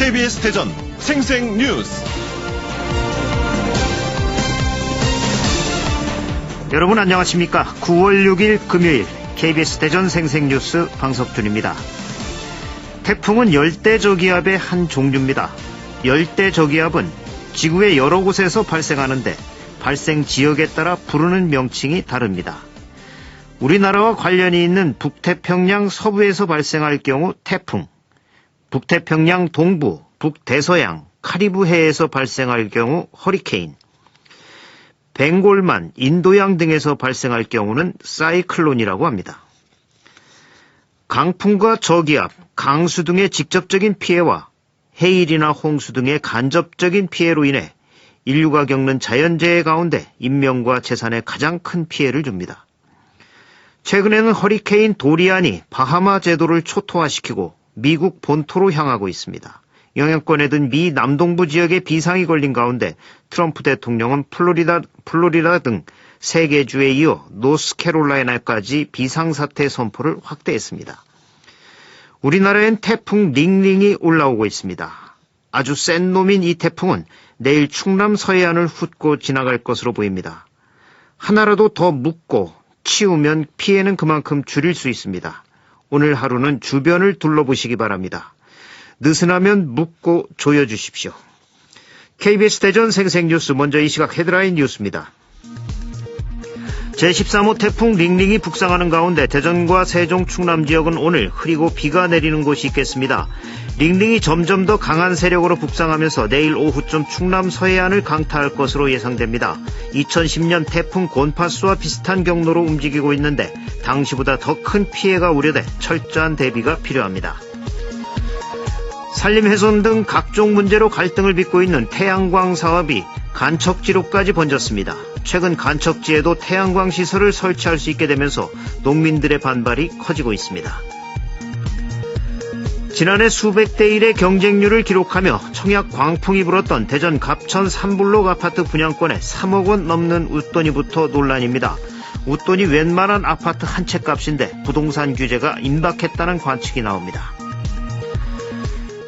KBS 대전 생생뉴스. 여러분 안녕하십니까? 9월 6일 금요일 KBS 대전 생생뉴스 방석준입니다. 태풍은 열대저기압의 한 종류입니다. 열대저기압은 지구의 여러 곳에서 발생하는데 발생 지역에 따라 부르는 명칭이 다릅니다. 우리나라와 관련이 있는 북태평양 서부에서 발생할 경우 태풍, 북태평양 동부, 북대서양, 카리브해에서 발생할 경우 허리케인, 벵골만, 인도양 등에서 발생할 경우는 사이클론이라고 합니다. 강풍과 저기압, 강수 등의 직접적인 피해와 해일이나 홍수 등의 간접적인 피해로 인해 인류가 겪는 자연재해 가운데 인명과 재산에 가장 큰 피해를 줍니다. 최근에는 허리케인 도리안이 바하마 제도를 초토화시키고 미국 본토로 향하고 있습니다. 영향권에 든 미 남동부 지역에 비상이 걸린 가운데 트럼프 대통령은 플로리다 등 3개 주에 이어 노스캐롤라이나까지 비상사태 선포를 확대했습니다. 우리나라엔 태풍 링링이 올라오고 있습니다. 아주 센 놈인 이 태풍은 내일 충남 서해안을 훑고 지나갈 것으로 보입니다. 하나라도 더 묻고 치우면 피해는 그만큼 줄일 수 있습니다. 오늘 하루는 주변을 둘러보시기 바랍니다. 느슨하면 묻고 조여주십시오. KBS 대전 생생뉴스, 먼저 이 시각 헤드라인 뉴스입니다. 제13호 태풍 링링이 북상하는 가운데 대전과 세종, 충남 지역은 오늘 흐리고 비가 내리는 곳이 있겠습니다. 링링이 점점 더 강한 세력으로 북상하면서 내일 오후쯤 충남 서해안을 강타할 것으로 예상됩니다. 2010년 태풍 곤파스와 비슷한 경로로 움직이고 있는데 당시보다 더 큰 피해가 우려돼 철저한 대비가 필요합니다. 산림훼손 등 각종 문제로 갈등을 빚고 있는 태양광 사업이 간척지로까지 번졌습니다. 최근 간척지에도 태양광 시설을 설치할 수 있게 되면서 농민들의 반발이 커지고 있습니다. 지난해 수백 대 1의 경쟁률을 기록하며 청약 광풍이 불었던 대전 갑천 삼블록 아파트 분양권에 3억 원 넘는 웃돈이부터 논란입니다. 웃돈이 웬만한 아파트 한 채 값인데 부동산 규제가 임박했다는 관측이 나옵니다.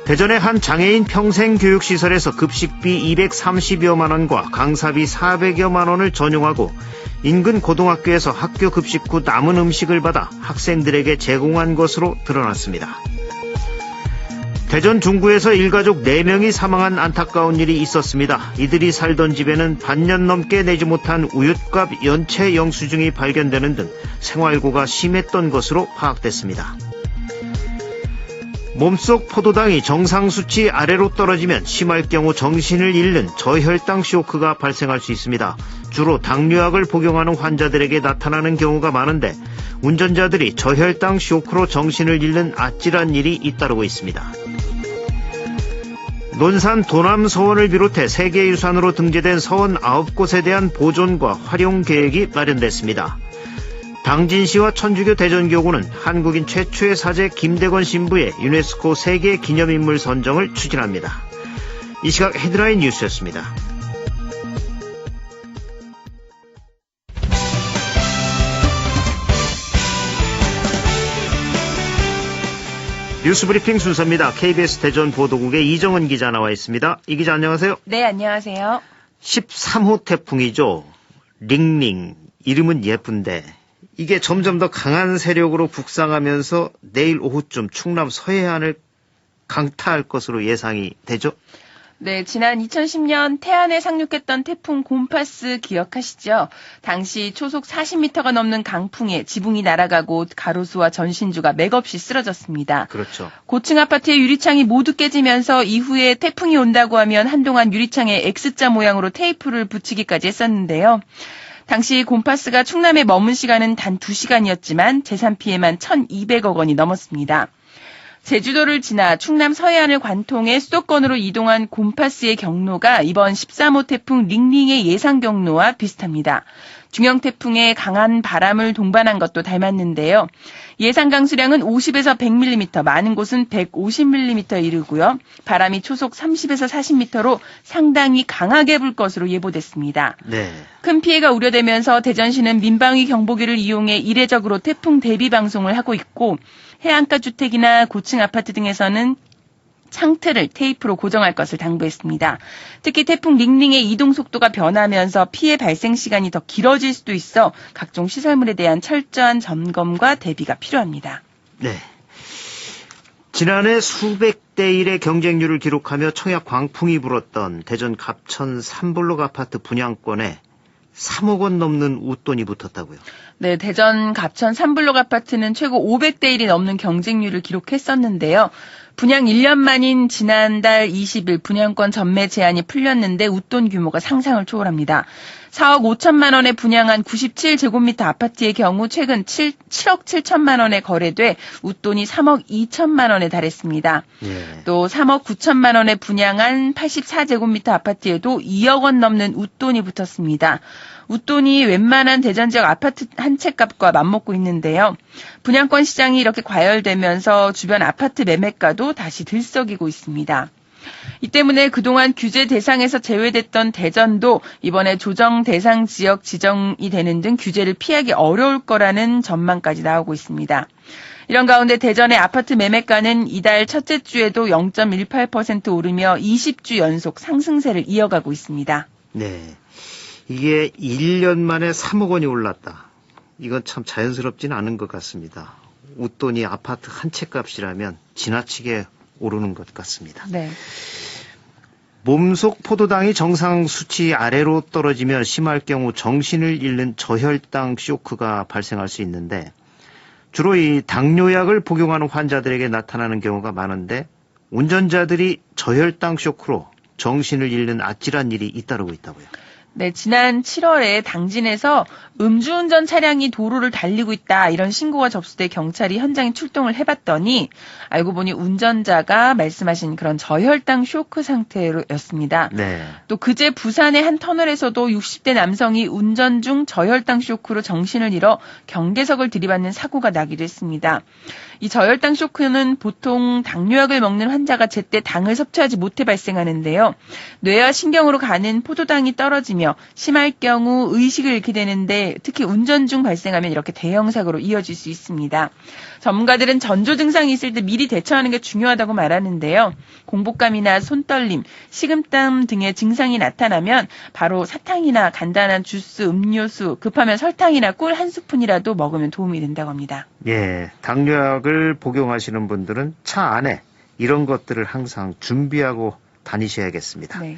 대전의 한 장애인 평생교육시설에서 급식비 230여만 원과 강사비 400여만 원을 전용하고 인근 고등학교에서 학교 급식 후 남은 음식을 받아 학생들에게 제공한 것으로 드러났습니다. 대전 중구에서 일가족 4명이 사망한 안타까운 일이 있었습니다. 이들이 살던 집에는 반년 넘게 내지 못한 우윳값 연체 영수증이 발견되는 등 생활고가 심했던 것으로 파악됐습니다. 몸속 포도당이 정상 수치 아래로 떨어지면 심할 경우 정신을 잃는 저혈당 쇼크가 발생할 수 있습니다. 주로 당뇨약을 복용하는 환자들에게 나타나는 경우가 많은데 운전자들이 저혈당 쇼크로 정신을 잃는 아찔한 일이 잇따르고 있습니다. 논산 도남서원을 비롯해 세계유산으로 등재된 서원 9곳에 대한 보존과 활용 계획이 마련됐습니다. 당진시와 천주교 대전교구는 한국인 최초의 사제 김대건 신부의 유네스코 세계 기념인물 선정을 추진합니다. 이 시각 헤드라인 뉴스였습니다. 뉴스브리핑 순서입니다. KBS 대전 보도국의 이정은 기자 나와 있습니다. 이 기자 안녕하세요. 네, 안녕하세요. 13호 태풍이죠. 링링. 이름은 예쁜데 이게 점점 더 강한 세력으로 북상하면서 내일 오후쯤 충남 서해안을 강타할 것으로 예상이 되죠? 네, 지난 2010년 태안에 상륙했던 태풍 곰파스 기억하시죠? 당시 초속 40m가 넘는 강풍에 지붕이 날아가고 가로수와 전신주가 맥없이 쓰러졌습니다. 그렇죠. 고층 아파트의 유리창이 모두 깨지면서 이후에 태풍이 온다고 하면 한동안 유리창에 X자 모양으로 테이프를 붙이기까지 했었는데요. 당시 곰파스가 충남에 머문 시간은 단 2시간이었지만 재산 피해만 1,200억 원이 넘었습니다. 제주도를 지나 충남 서해안을 관통해 수도권으로 이동한 곰파스의 경로가 이번 13호 태풍 링링의 예상 경로와 비슷합니다. 중형 태풍의 강한 바람을 동반한 것도 닮았는데요. 예상 강수량은 50에서 100mm, 많은 곳은 150mm에 이르고요. 바람이 초속 30에서 40m로 상당히 강하게 불 것으로 예보됐습니다. 네. 큰 피해가 우려되면서 대전시는 민방위 경보기를 이용해 이례적으로 태풍 대비 방송을 하고 있고 해안가 주택이나 고층 아파트 등에서는 창틀을 테이프로 고정할 것을 당부했습니다. 특히 태풍 링링의 이동 속도가 변하면서 피해 발생 시간이 더 길어질 수도 있어 각종 시설물에 대한 철저한 점검과 대비가 필요합니다. 네. 지난해 수백 대 1의 경쟁률을 기록하며 청약 광풍이 불었던 대전 갑천 3블록 아파트 분양권에 3억 원 넘는 웃돈이 붙었다고요. 네, 대전 갑천 3블록 아파트는 최고 500대 1이 넘는 경쟁률을 기록했었는데요. 분양 1년 만인 지난달 20일 분양권 전매 제한이 풀렸는데 웃돈 규모가 상상을 초월합니다. 4억 5천만 원에 분양한 97제곱미터 아파트의 경우 최근 7억 7천만 원에 거래돼 웃돈이 3억 2천만 원에 달했습니다. 예. 또 3억 9천만 원에 분양한 84제곱미터 아파트에도 2억 원 넘는 웃돈이 붙었습니다. 웃돈이 웬만한 대전 지역 아파트 한 채 값과 맞먹고 있는데요. 분양권 시장이 이렇게 과열되면서 주변 아파트 매매가도 다시 들썩이고 있습니다. 이 때문에 그동안 규제 대상에서 제외됐던 대전도 이번에 조정 대상 지역 지정이 되는 등 규제를 피하기 어려울 거라는 전망까지 나오고 있습니다. 이런 가운데 대전의 아파트 매매가는 이달 첫째 주에도 0.18% 오르며 20주 연속 상승세를 이어가고 있습니다. 네. 이게 1년 만에 3억 원이 올랐다. 이건 참 자연스럽지는 않은 것 같습니다. 웃돈이 아파트 한 채 값이라면 지나치게 오르는 것 같습니다. 네. 몸속 포도당이 정상 수치 아래로 떨어지면 심할 경우 정신을 잃는 저혈당 쇼크가 발생할 수 있는데 주로 이 당뇨약을 복용하는 환자들에게 나타나는 경우가 많은데 운전자들이 저혈당 쇼크로 정신을 잃는 아찔한 일이 잇따르고 있다고요. 네, 지난 7월에 당진에서 음주운전 차량이 도로를 달리고 있다 이런 신고가 접수돼 경찰이 현장에 출동을 해봤더니 알고 보니 운전자가 말씀하신 그런 저혈당 쇼크 상태였습니다. 네. 또 그제 부산의 한 터널에서도 60대 남성이 운전 중 저혈당 쇼크로 정신을 잃어 경계석을 들이받는 사고가 나기도 했습니다. 이 저혈당 쇼크는 보통 당뇨약을 먹는 환자가 제때 당을 섭취하지 못해 발생하는데요. 뇌와 신경으로 가는 포도당이 떨어지며 심할 경우 의식을 잃게 되는데 특히 운전 중 발생하면 이렇게 대형 사고로 이어질 수 있습니다. 전문가들은 전조 증상이 있을 때 미리 대처하는 게 중요하다고 말하는데요. 공복감이나 손떨림, 식은땀 등의 증상이 나타나면 바로 사탕이나 간단한 주스, 음료수, 급하면 설탕이나 꿀 한 스푼이라도 먹으면 도움이 된다고 합니다. 예, 당뇨약을 복용하시는 분들은 차 안에 이런 것들을 항상 준비하고 다니셔야겠습니다. 네.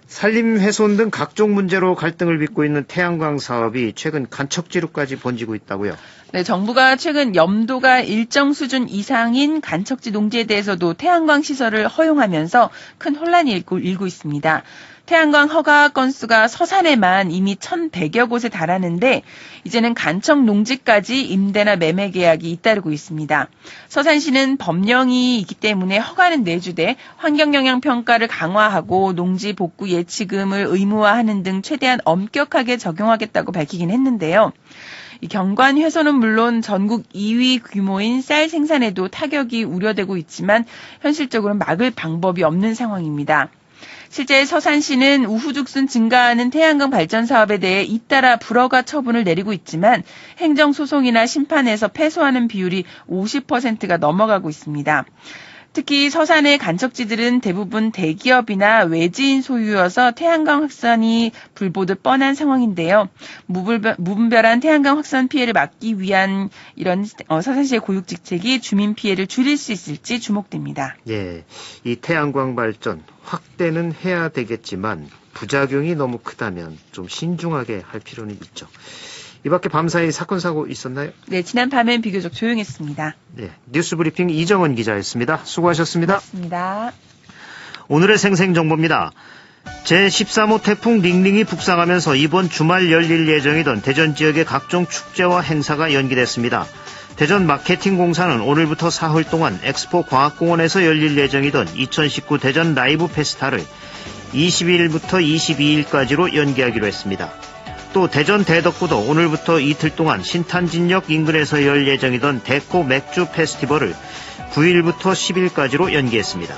산림훼손 등 각종 문제로 갈등을 빚고 있는 태양광 사업이 최근 간척지로까지 번지고 있다고요? 네, 정부가 최근 염도가 일정 수준 이상인 간척지 농지에 대해서도 태양광 시설을 허용하면서 큰 혼란이 일고 있습니다. 태양광 허가 건수가 서산에만 이미 1,100여 곳에 달하는데 이제는 간척 농지까지 임대나 매매 계약이 잇따르고 있습니다. 서산시는 법령이 있기 때문에 허가는 내주되 환경영향평가를 강화하고 농지 복구 예치금을 의무화하는 등 최대한 엄격하게 적용하겠다고 밝히긴 했는데요. 이 경관 훼손은 물론 전국 2위 규모인 쌀 생산에도 타격이 우려되고 있지만 현실적으로 막을 방법이 없는 상황입니다. 실제 서산시는 우후죽순 증가하는 태양광 발전 사업에 대해 잇따라 불허가 처분을 내리고 있지만 행정소송이나 심판에서 패소하는 비율이 50%가 넘어가고 있습니다. 특히 서산의 간척지들은 대부분 대기업이나 외지인 소유여서 태양광 확산이 불보듯 뻔한 상황인데요. 무분별한 태양광 확산 피해를 막기 위한 이런 서산시의 고육직책이 주민 피해를 줄일 수 있을지 주목됩니다. 예, 이 태양광 발전 확대는 해야 되겠지만 부작용이 너무 크다면 좀 신중하게 할 필요는 있죠. 이 밖에 밤사이 사건 사고 있었나요? 네, 지난 밤엔 비교적 조용했습니다. 네, 뉴스브리핑 이정은 기자였습니다. 수고하셨습니다. 고맙습니다. 오늘의 생생정보입니다. 제13호 태풍 링링이 북상하면서 이번 주말 열릴 예정이던 대전 지역의 각종 축제와 행사가 연기됐습니다. 대전 마케팅공사는 오늘부터 사흘 동안 엑스포 과학공원에서 열릴 예정이던 2019 대전 라이브 페스타를 22일부터 22일까지로 연기하기로 했습니다. 또 대전 대덕구도 오늘부터 이틀 동안 신탄진역 인근에서 열 예정이던 대코 맥주 페스티벌을 9일부터 10일까지로 연기했습니다.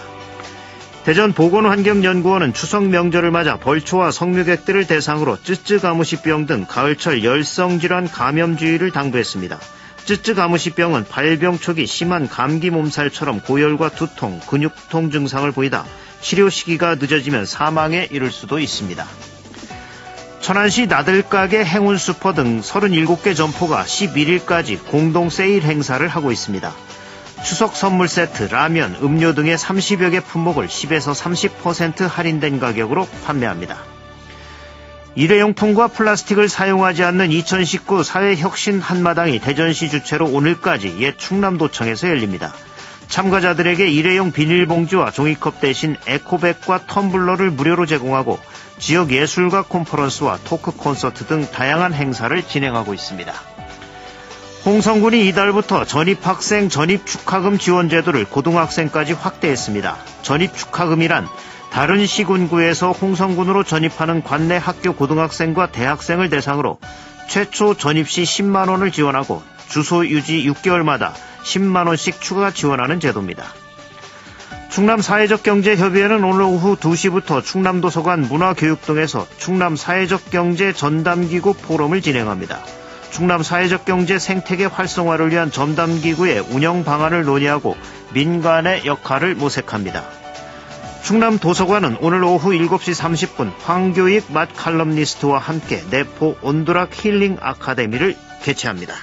대전 보건환경연구원은 추석 명절을 맞아 벌초와 성묘객들을 대상으로 쯔쯔가무시병 등 가을철 열성질환 감염주의를 당부했습니다. 쯔쯔가무시병은 발병 초기 심한 감기 몸살처럼 고열과 두통, 근육통 증상을 보이다 치료 시기가 늦어지면 사망에 이를 수도 있습니다. 천안시 나들가게 행운슈퍼 등 37개 점포가 11일까지 공동 세일 행사를 하고 있습니다. 추석 선물 세트, 라면, 음료 등의 30여 개 품목을 10에서 30% 할인된 가격으로 판매합니다. 일회용품과 플라스틱을 사용하지 않는 2019 사회혁신 한마당이 대전시 주최로 오늘까지 옛 충남도청에서 열립니다. 참가자들에게 일회용 비닐봉지와 종이컵 대신 에코백과 텀블러를 무료로 제공하고 지역 예술가 콘퍼런스와 토크 콘서트 등 다양한 행사를 진행하고 있습니다. 홍성군이 이달부터 전입학생 전입축하금 지원 제도를 고등학생까지 확대했습니다. 전입축하금이란 다른 시군구에서 홍성군으로 전입하는 관내 학교 고등학생과 대학생을 대상으로 최초 전입 시 10만 원을 지원하고 주소 유지 6개월마다 10만 원씩 추가 지원하는 제도입니다. 충남사회적경제협의회는 오늘 오후 2시부터 충남도서관 문화교육동에서 충남사회적경제 전담기구 포럼을 진행합니다. 충남사회적경제 생태계 활성화를 위한 전담기구의 운영 방안을 논의하고 민간의 역할을 모색합니다. 충남도서관은 오늘 오후 7시 30분 황교익 맛 칼럼니스트와 함께 내포 온두락 힐링 아카데미를 개최합니다.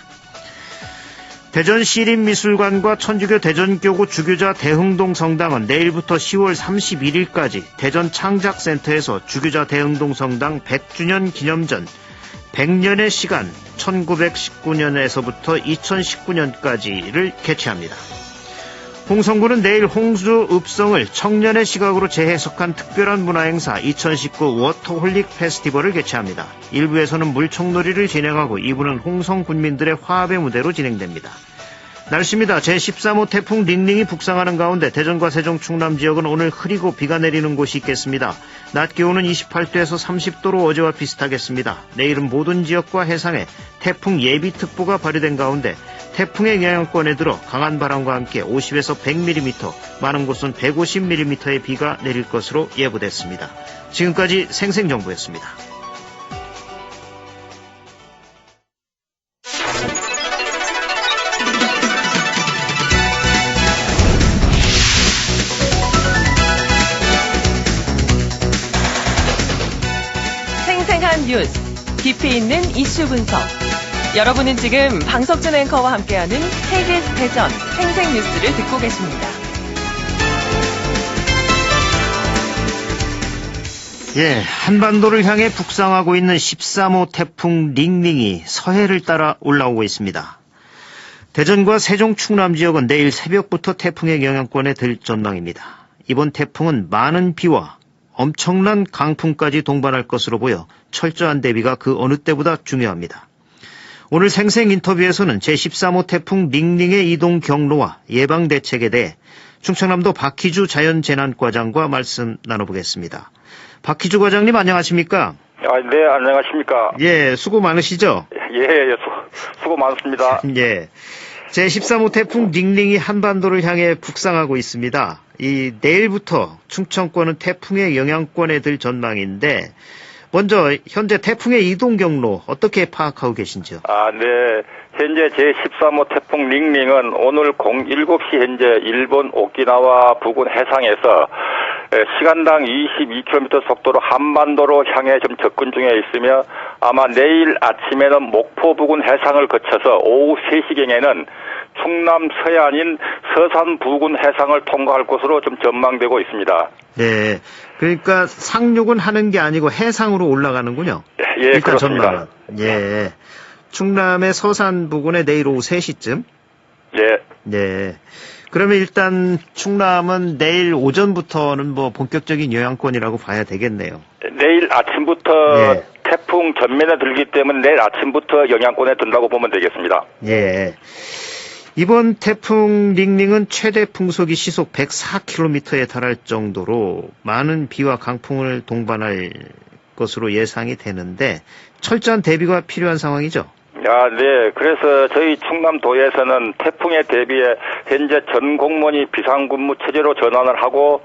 대전시립미술관과 천주교 대전교구 주교자 대흥동 성당은 내일부터 10월 31일까지 대전창작센터에서 주교자 대흥동 성당 100주년 기념전 100년의 시간 1919년에서부터 2019년까지를 개최합니다. 홍성군은 내일 홍수 읍성을 청년의 시각으로 재해석한 특별한 문화행사 2019 워터홀릭 페스티벌을 개최합니다. 1부에서는 물총놀이를 진행하고 2부는 홍성 군민들의 화합의 무대로 진행됩니다. 날씨입니다. 제13호 태풍 링링이 북상하는 가운데 대전과 세종 충남 지역은 오늘 흐리고 비가 내리는 곳이 있겠습니다. 낮 기온은 28도에서 30도로 어제와 비슷하겠습니다. 내일은 모든 지역과 해상에 태풍 예비특보가 발효된 가운데 태풍의 영향권에 들어 강한 바람과 함께 50에서 100mm, 많은 곳은 150mm의 비가 내릴 것으로 예보됐습니다. 지금까지 생생정보였습니다. 생생한 뉴스, 깊이 있는 이슈 분석. 여러분은 지금 방석준 앵커와 함께하는 KBS 대전 생생뉴스를 듣고 계십니다. 한반도를 향해 북상하고 있는 13호 태풍 링링이 서해를 따라 올라오고 있습니다. 대전과 세종 충남 지역은 내일 새벽부터 태풍의 영향권에 들 전망입니다. 이번 태풍은 많은 비와 엄청난 강풍까지 동반할 것으로 보여 철저한 대비가 그 어느 때보다 중요합니다. 오늘 생생 인터뷰에서는 제13호 태풍 링링의 이동 경로와 예방 대책에 대해 충청남도 박희주 자연재난과장과 말씀 나눠보겠습니다. 박희주 과장님 안녕하십니까? 네, 안녕하십니까? 수고 많으시죠? 수고 많습니다. 제13호 태풍 링링이 한반도를 향해 북상하고 있습니다. 내일부터 충청권은 태풍의 영향권에 들 전망인데 먼저 현재 태풍의 이동 경로 어떻게 파악하고 계신지요? 네. 현재 제13호 태풍 링링은 오늘 07시 현재 일본 오키나와 부근 해상에서 시간당 22km 속도로 한반도로 향해 좀 접근 중에 있으며 아마 내일 아침에는 목포 부근 해상을 거쳐서 오후 3시경에는 충남 서해안인 서산 부근 해상을 통과할 것으로 좀 전망되고 있습니다. 네. 그러니까 상륙은 하는 게 아니고 해상으로 올라가는군요. 일단 그렇습니다. 전망은. 충남의 서산 부근에 내일 오후 3시쯤? 네. 그러면 일단 충남은 내일 오전부터는 본격적인 영향권이라고 봐야 되겠네요. 내일 아침부터 태풍 전면에 들기 때문에 내일 아침부터 영향권에 든다고 보면 되겠습니다. 이번 태풍 링링은 최대 풍속이 시속 104km에 달할 정도로 많은 비와 강풍을 동반할 것으로 예상이 되는데 철저한 대비가 필요한 상황이죠? 네. 그래서 저희 충남도에서는 태풍에 대비해 현재 전 공무원이 비상근무 체제로 전환을 하고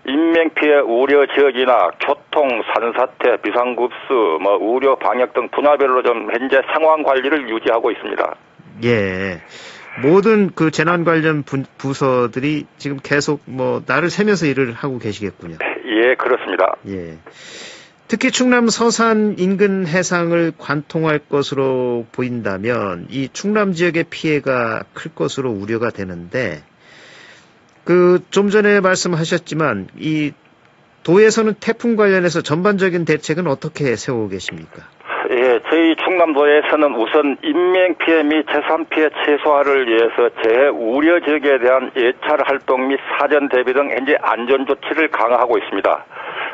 인명피해 우려 지역이나 교통, 산사태, 비상급수, 우려 방역 등 분야별로 좀 현재 상황 관리를 유지하고 있습니다. 예. 모든 그 재난 관련 부서들이 지금 계속 날을 새면서 일을 하고 계시겠군요. 예, 그렇습니다. 예. 특히 충남 서산 인근 해상을 관통할 것으로 보인다면 이 충남 지역의 피해가 클 것으로 우려가 되는데 좀 전에 말씀하셨지만 이 도에서는 태풍 관련해서 전반적인 대책은 어떻게 세우고 계십니까? 예, 저희 충남도에서는 우선 인명피해 및 재산피해 최소화를 위해서 재우려 지역에 대한 예찰 활동 및 사전 대비 등 현재 안전조치를 강화하고 있습니다.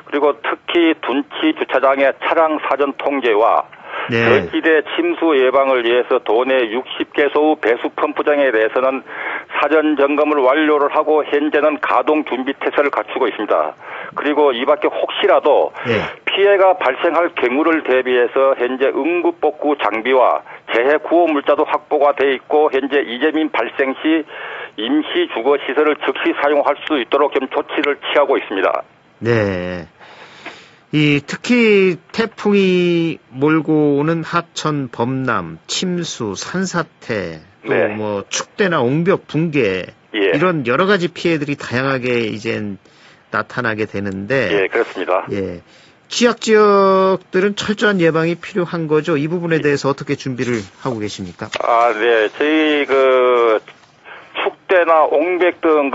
그리고 특히 둔치 주차장의 차량 사전 통제와 저지대 침수 예방을 위해서 도내 60개소 배수 펌프장에 대해서는 사전 점검을 완료를 하고 현재는 가동 준비 태세를 갖추고 있습니다. 그리고 이 밖에 혹시라도 피해가 발생할 경우를 대비해서 현재 응급복구 장비와 재해 구호 물자도 확보가 돼 있고 현재 이재민 발생 시 임시 주거 시설을 즉시 사용할 수 있도록 좀 조치를 취하고 있습니다. 네. 특히 태풍이 몰고 오는 하천, 범람, 침수, 산사태, 또 축대나 옹벽, 붕괴 이런 여러 가지 피해들이 다양하게 이젠 나타나게 되는데 예, 그렇습니다. 예. 취약 지역들은 철저한 예방이 필요한 거죠. 이 부분에 대해서 어떻게 준비를 하고 계십니까? 네. 저희 축대나 옹벽 등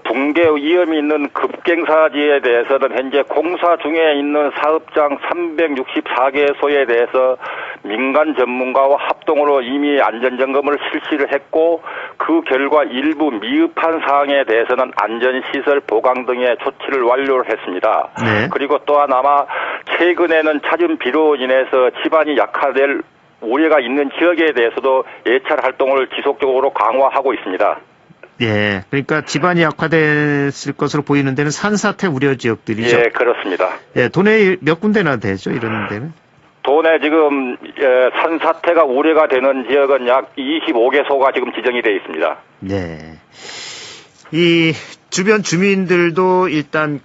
붕괴 위험이 있는 급경사지에 대해서는 현재 공사 중에 있는 사업장 364개소에 대해서 민간 전문가와 합동으로 이미 안전점검을 실시를 했고 그 결과 일부 미흡한 사항에 대해서는 안전시설 보강 등의 조치를 완료를 했습니다. 그리고 또한 아마 최근에는 잦은 비로 인해서 집안이 약화될 우려가 있는 지역에 대해서도 예찰 활동을 지속적으로 강화하고 있습니다. 예, 그러니까 집안이 약화됐을 것으로 보이는 데는 산사태 우려 지역들이죠. 예, 그렇습니다. 예, 도내에 몇 군데나 되죠, 이런 데는? 도내 지금 산사태가 우려가 되는 지역은 약 25개소가 지금 지정이 되어 있습니다. 네. 이 주변 주민들도 일단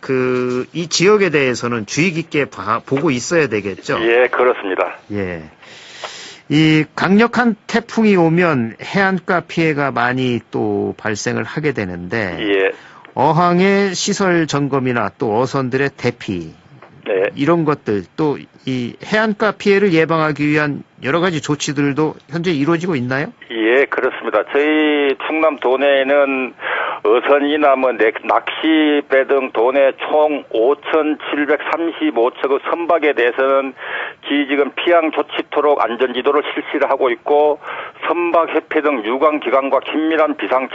이 지역에 대해서는 주의 깊게 보고 있어야 되겠죠. 예, 그렇습니다. 예. 이 강력한 태풍이 오면 해안가 피해가 많이 또 발생을 하게 되는데 어항의 시설 점검이나 또 어선들의 대피 이런 것들 또 이 해안가 피해를 예방하기 위한 여러 가지 조치들도 현재 이루어지고 있나요? 예, 그렇습니다. 저희 충남 도내에는 어선이나 낚시배 등 도내 총 5,735척의 선박에 대해서는 지금 피항 조치토록 안전지도를 실시를 하고 있고 선박협회 등 유관기관과 긴밀한 비상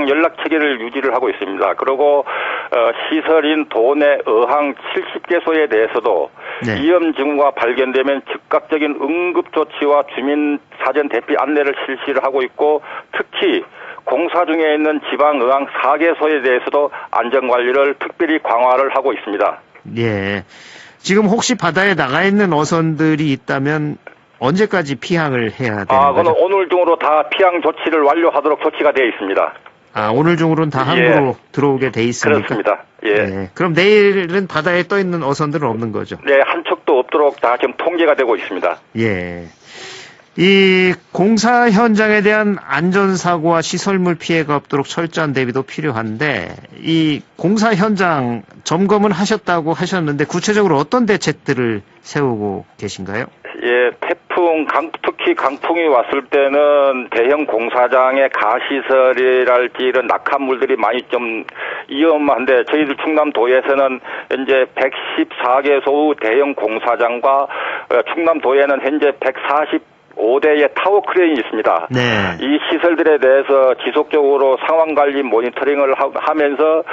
연락 체계를 유지를 하고 있습니다. 그리고 시설인 도내 어항 70개소에 대해서도 위험 징후가 발견되면 즉각적인 응급 조치와 주민 사전 대피 안내를 실시를 하고 있고 특히 공사 중에 있는 지방 어항 4개소에 대해서도 안전관리를 특별히 강화를 하고 있습니다. 예. 지금 혹시 바다에 나가 있는 어선들이 있다면 언제까지 피항을 해야 되는 거죠? 그건 오늘 중으로 다 피항 조치를 완료하도록 조치가 되어 있습니다. 오늘 중으로는 다 항구로 들어오게 돼 있습니까? 그렇습니다. 예. 그럼 내일은 바다에 떠 있는 어선들은 없는 거죠? 네, 한 척도 없도록 다 지금 통제가 되고 있습니다. 예. 이 공사 현장에 대한 안전사고와 시설물 피해가 없도록 철저한 대비도 필요한데 이 공사 현장 점검은 하셨다고 하셨는데 구체적으로 어떤 대책들을 세우고 계신가요? 예, 특히 강풍이 왔을 때는 대형 공사장의 가시설이랄지 이런 낙하물들이 많이 좀 위험한데 저희들 충남도에서는 현재 114개소의 대형 공사장과 충남도에는 현재 145대의 타워 크레인이 있습니다. 이 시설들에 대해서 지속적으로 상황 관리 모니터링을 하면서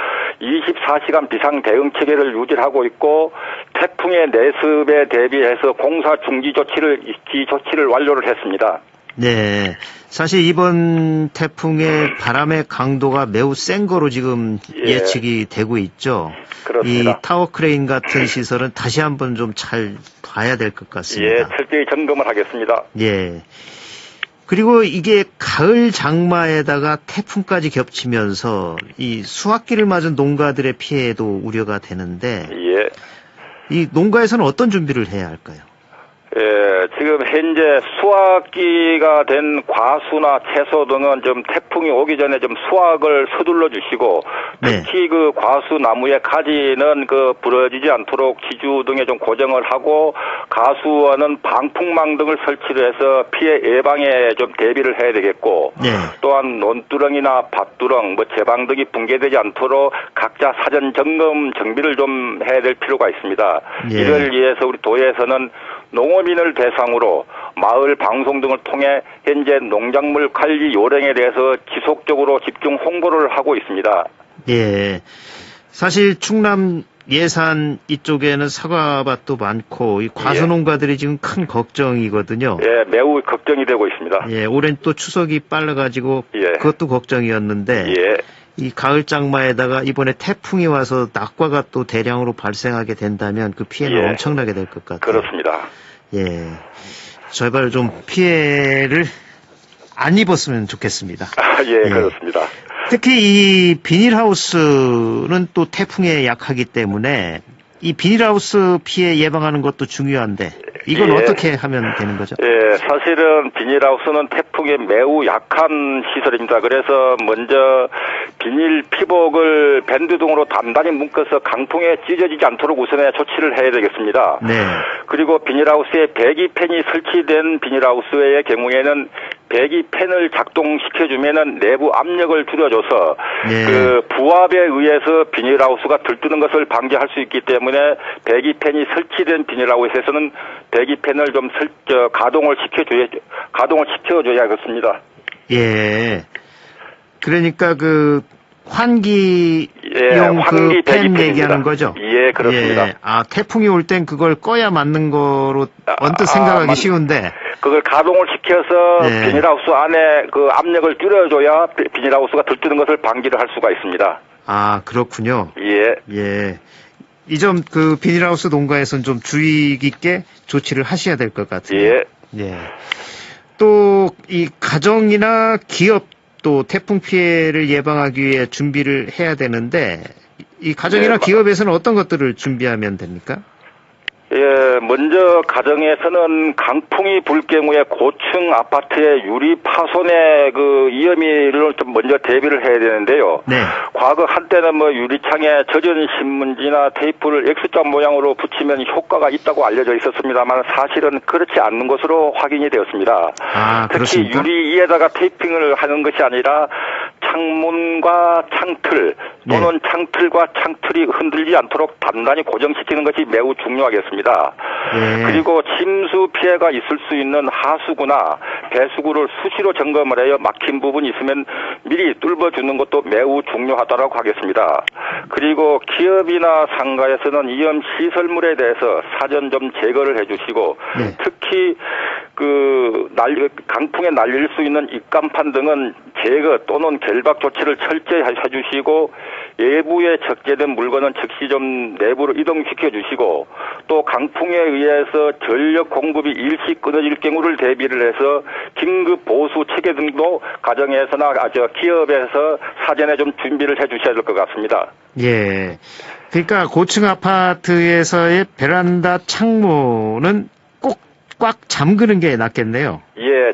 24시간 비상 대응 체계를 유지하고 있고 태풍의 내습에 대비해서 공사 중지 조치를 완료를 했습니다. 네. 사실 이번 태풍의 바람의 강도가 매우 센 거로 지금 예측이 되고 있죠. 그렇습니다. 이 타워 크레인 같은 시설은 다시 한번 좀 잘 봐야 될 것 같습니다. 철저히 점검을 하겠습니다. 예. 그리고 이게 가을 장마에다가 태풍까지 겹치면서 이 수확기를 맞은 농가들의 피해도 우려가 되는데 이 농가에서는 어떤 준비를 해야 할까요? 예, 지금 현재 수확기가 된 과수나 채소 등은 좀 태풍이 오기 전에 좀 수확을 서둘러 주시고, 특히 그 과수 나무의 가지는 그 부러지지 않도록 지주 등에 좀 고정을 하고, 가수원은 방풍망 등을 설치를 해서 피해 예방에 좀 대비를 해야 되겠고, 또한 논두렁이나 밭두렁, 뭐 제방 등이 붕괴되지 않도록 각자 사전 점검 정비를 좀 해야 될 필요가 있습니다. 이를 위해서 우리 도에서는 농어민을 대상으로 마을 방송 등을 통해 현재 농작물 관리 요령에 대해서 지속적으로 집중 홍보를 하고 있습니다. 예. 사실 충남 예산 이쪽에는 사과밭도 많고 이 과수농가들이 지금 큰 걱정이거든요. 예, 매우 걱정이 되고 있습니다. 예, 올해는 또 추석이 빨라가지고 그것도 걱정이었는데 이 가을 장마에다가 이번에 태풍이 와서 낙과가 또 대량으로 발생하게 된다면 그 피해는 엄청나게 될 것 같아요. 그렇습니다. 예, 제발 좀 피해를 안 입었으면 좋겠습니다. 그렇습니다. 특히 이 비닐하우스는 또 태풍에 약하기 때문에 이 비닐하우스 피해 예방하는 것도 중요한데 이건 어떻게 하면 되는 거죠? 예, 사실은 비닐하우스는 태풍에 매우 약한 시설입니다. 그래서 먼저 비닐 피복을 밴드 등으로 단단히 묶어서 강풍에 찢어지지 않도록 우선에 조치를 해야 되겠습니다. 그리고 비닐하우스에 배기팬이 설치된 비닐하우스의 경우에는 배기팬을 작동시켜주면은 내부 압력을 줄여줘서 그 부압에 의해서 비닐하우스가 들뜨는 것을 방지할 수 있기 때문에 배기팬이 설치된 비닐하우스에서는 배기팬을 좀 가동을 시켜줘야겠습니다. 예. 그러니까 그 환기용 그 팬 얘기하는 거죠? 예, 그렇습니다. 아, 태풍이 올 땐 그걸 꺼야 맞는 거로 언뜻 생각하기 쉬운데 그걸 가동을 시켜서 비닐하우스 안에 그 압력을 줄여줘야 비닐하우스가 들뜨는 것을 방지를 할 수가 있습니다. 아, 그렇군요. 예. 이 점 그 비닐하우스 농가에서는 좀 주의 깊게 조치를 하셔야 될 것 같은데. 또 이 가정이나 기업 또 태풍 피해를 예방하기 위해 준비를 해야 되는데 이 가정이나 기업에서는 어떤 것들을 준비하면 됩니까? 예, 먼저 가정에서는 강풍이 불 경우에 고층 아파트의 유리 파손의 그 위험을 좀 먼저 대비를 해야 되는데요. 과거 한때는 뭐 유리창에 젖은 신문지나 테이프를 X자 모양으로 붙이면 효과가 있다고 알려져 있었습니다만 사실은 그렇지 않는 것으로 확인이 되었습니다. 특히 유리 위에다가 테이핑을 하는 것이 아니라 창문과 창틀 또는 창틀과 창틀이 흔들리지 않도록 단단히 고정시키는 것이 매우 중요하겠습니다. 그리고 침수 피해가 있을 수 있는 하수구나 배수구를 수시로 점검을 해요. 막힌 부분이 있으면 미리 뚫어주는 것도 매우 중요하다고 하겠습니다. 그리고 기업이나 상가에서는 위험 시설물에 대해서 사전 좀 제거를 해주시고 특히 그 강풍에 날릴 수 있는 입간판 등은 제거 또는 결박 조치를 철저히 해주시고 외부에 적재된 물건은 즉시 좀 내부로 이동시켜 주시고 또 강풍에 의해서 전력 공급이 일시 끊어질 경우를 대비를 해서 긴급 보수 체계 등도 가정에서나 기업에서 사전에 좀 준비를 해 주셔야 될 것 같습니다. 예. 그러니까 고층 아파트에서의 베란다 창문은 꼭 꽉 잠그는 게 낫겠네요. 예,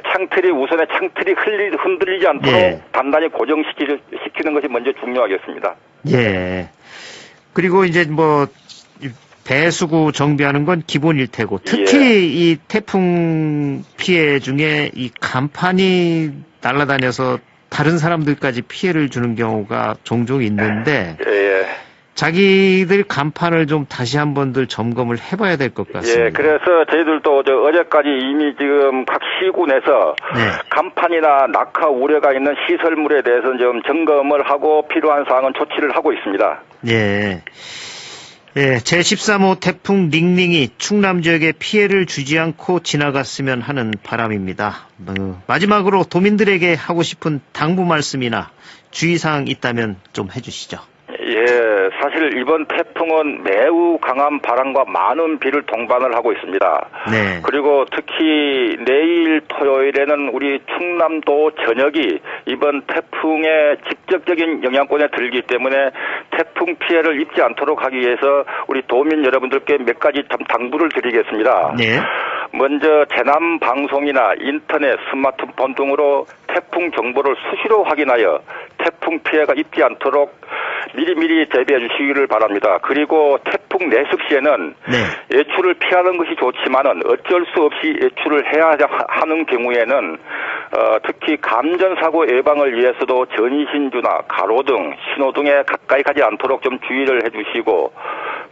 우선에 창틀이 흔들리지 않도록 단단히 고정시키는 것이 먼저 중요하겠습니다. 예. 그리고 이제 뭐 배수구 정비하는 건 기본일 테고 특히 이 태풍 피해 중에 이 간판이 날아다녀서 다른 사람들까지 피해를 주는 경우가 종종 있는데 자기들 간판을 좀 다시 한번들 점검을 해봐야 될 것 같습니다. 예, 그래서 저희들도 어제까지 이미 지금 각 시군에서 간판이나 낙하 우려가 있는 시설물에 대해서 좀 점검을 하고 필요한 사항은 조치를 하고 있습니다. 예, 제13호 태풍 닝닝이 충남 지역에 피해를 주지 않고 지나갔으면 하는 바람입니다. 마지막으로 도민들에게 하고 싶은 당부 말씀이나 주의사항 있다면 좀 해주시죠. 예, 사실 이번 태풍은 매우 강한 바람과 많은 비를 동반을 하고 있습니다. 그리고 특히 내일 토요일에는 우리 충남도 전역이 이번 태풍의 직접적인 영향권에 들기 때문에 태풍 피해를 입지 않도록 하기 위해서 우리 도민 여러분들께 몇 가지 당부를 드리겠습니다. 먼저 재난 방송이나 인터넷, 스마트폰 등으로 태풍 정보를 수시로 확인하여 태풍 피해가 입지 않도록 미리미리 대비해 주시기를 바랍니다. 그리고 태풍 내습 시에는 외출을 피하는 것이 좋지만은 어쩔 수 없이 외출을 해야 하는 경우에는 특히 감전사고 예방을 위해서도 전신주나 가로등, 신호등에 가까이 가지 않도록 좀 주의를 해주시고,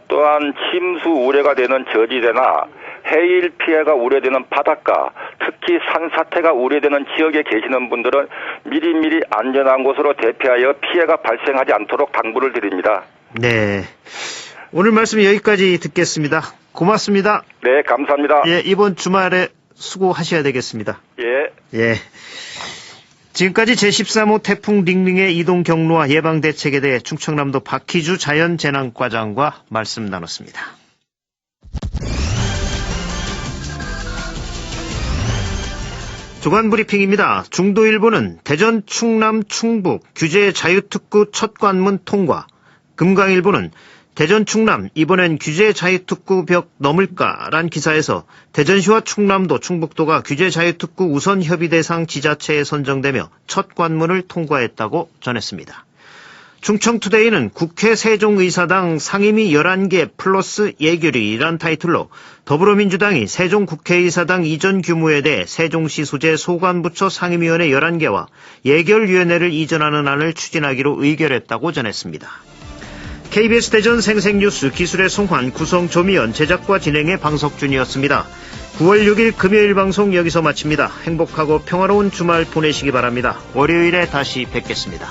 또한 침수 우려가 되는 저지대나 해일 피해가 우려되는 바닷가, 특히 산사태가 우려되는 지역에 계시는 분들은 미리미리 안전한 곳으로 대피하여 피해가 발생하지 않도록 당부를 드립니다. 네. 오늘 말씀 여기까지 듣겠습니다. 고맙습니다. 네, 감사합니다. 예, 이번 주말에 수고하셔야 되겠습니다. 예. 지금까지 제13호 태풍 링링의 이동 경로와 예방 대책에 대해 충청남도 박희주 자연재난과장과 말씀 나눴습니다. 주간 브리핑입니다. 중도일보는 대전, 충남, 충북 규제 자유특구 첫 관문 통과. 금강일보는 대전, 충남 이번엔 규제 자유특구 벽 넘을까란 기사에서 대전시와 충남도, 충북도가 규제 자유특구 우선 협의 대상 지자체에 선정되며 첫 관문을 통과했다고 전했습니다. 충청투데이는 국회 세종의사당 상임위 11개 플러스 예결위란 타이틀로 더불어민주당이 세종국회의사당 이전 규모에 대해 세종시 소재 소관부처 상임위원회 11개와 예결위원회를 이전하는 안을 추진하기로 의결했다고 전했습니다. KBS 대전 생생뉴스 기술의 송환, 구성 조미연, 제작과 진행의 방석준이었습니다. 9월 6일 금요일 방송 여기서 마칩니다. 행복하고 평화로운 주말 보내시기 바랍니다. 월요일에 다시 뵙겠습니다.